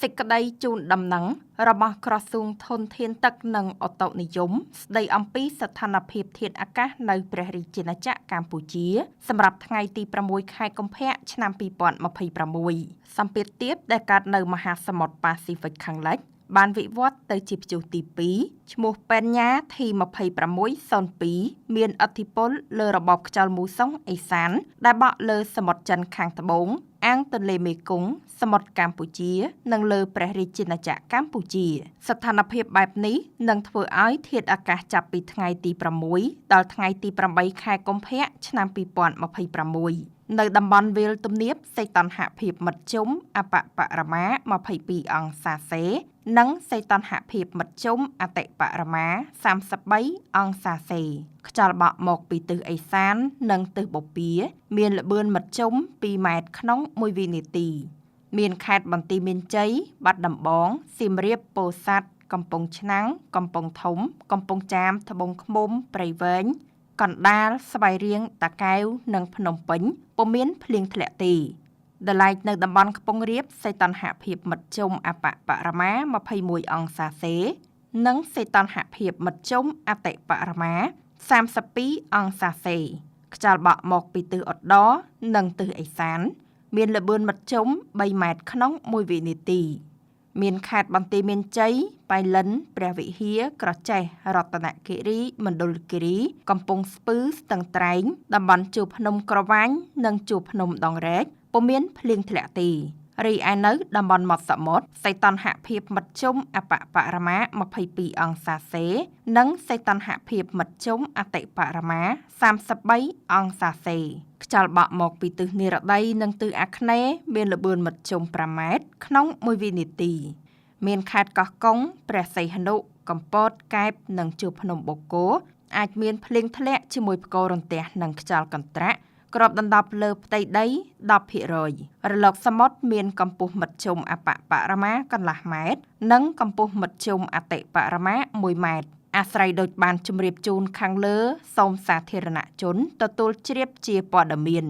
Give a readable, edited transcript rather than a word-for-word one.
សេចក្តីជូនដំណឹងរបស់ក្រសួងធនធានទឹកនិងអូតូនិយមស្តីអំពីស្ថានភាពធាតុអាកាសនៅព្រះរាជាណាចក្រកម្ពុជាសម្រាប់ថ្ងៃទី6 ខែកុម្ភៈឆ្នាំ2026សម្ពាធទាបដែលកើតនៅមហាសមុទ្រប៉ាស៊ីហ្វិកខាងលិចបានវិវត្តទៅជាព្យុះទី2ឈ្មោះពេញញ៉ា T2602 មានឥទ្ធិពលលើរបបខ្យល់មូសុងអេសានដែលបក់លើសមុទ្រចិនខាងត្បូងអាងទន្លេមេគង្គសមុទ្រកម្ពុជានិងលើព្រះរាជាណាចក្រកម្ពុជាស្ថានភាពបែបនេះនឹងធ្វើឲ្យធាតុអាកាសចាប់ពីថ្ងៃទី6ដល់ថ្ងៃទី8ខែកុម្ភៈឆ្នាំ2026នៅតំបន់វាលទំនាបសីតុណ្ហភាពមធ្យមអបបរមា22អង្សាសេនិងសីតុណ្ហភាពមធ្យមអតិបរមា33អង្សាសេខ្យល់បក់មកពីទិសឦសាននិងទិសបូព៌ាមានល្បឿនមធ្យម2ម៉ែត្រក្នុង1វិនាទីមានខេត្តបន្ទាយមានជ័យបាត់ដំបងសៀមរាបពោធិ៍សាត់កំពង់ឆ្នាំងកំពង់ធំកំពង់ចាមត្បូងឃ្មុំព្រៃវែងកណ្ដាលស្វាយរៀងតាកែវនិងភ្នំពេញពុំមានភ្លៀងធ្លាក់ទេដែលឡែកនៅតំបន់ខ្ពង់រាបសីតុណ្ហភាពមធ្យមអបបរមា21អង្សាសេនិងសីតុណ្ហភាពមធ្យមអតិបរមា32អង្សាសេខ្យល់បក់មកពីទិសឧត្តរនិងទិសឦសានមានល្បឿនមធ្យម3ម៉ែត្រក្នុង1វិនាទីមានខេត្តបន្ទាយមានជ័យបៃលិនព្រះវិហារក្រចេះរតនគិរីមណ្ឌលគិរីកំពង់ស្ពឺស្ទឹងត្រែងតំបន់ជួរភ្នំក្រវាញនិងជួរភ្នំដងរែកពុំមានភ្លៀងធ្លាក់ទេរីឯនៅតំបន់មាត់សមុទ្រសីតុណ្ហភាពមធ្យមអបបរមា22អង្សាសេនិងសីតុណ្ហភាពមធ្យមអតិបរមា33អង្សាសេខ្យល់បក់មកពីទិសនិរតីនិងទិសអាគ្នេយ៍មានល្បឿនមធ្យម5ម៉ែត្រក្នុង1វិនាទីមានខេត្តកោះកុងព្រះសីហនុកំពតកែបនិងជួរភ្នំបូកគោអាចមានភ្លៀងធ្លាក់ជាមួយផ្គររន្ទះនិងខ្យល់កន្ត្រាក់គ្របដណ្ដប់លើផ្ទៃដី10%រលកសមុទ្រមានកម្ពស់មធ្យមអបបរមាកន្លះម៉ែត្រនិងកម្ពស់មធ្យមអតិបរមា1ម៉ែត្រអាស្រ័យដូចបានជម្រាបជូនខាងលើសូមសាធារណជនទទួលជ្រាបជាព័ត៌មាន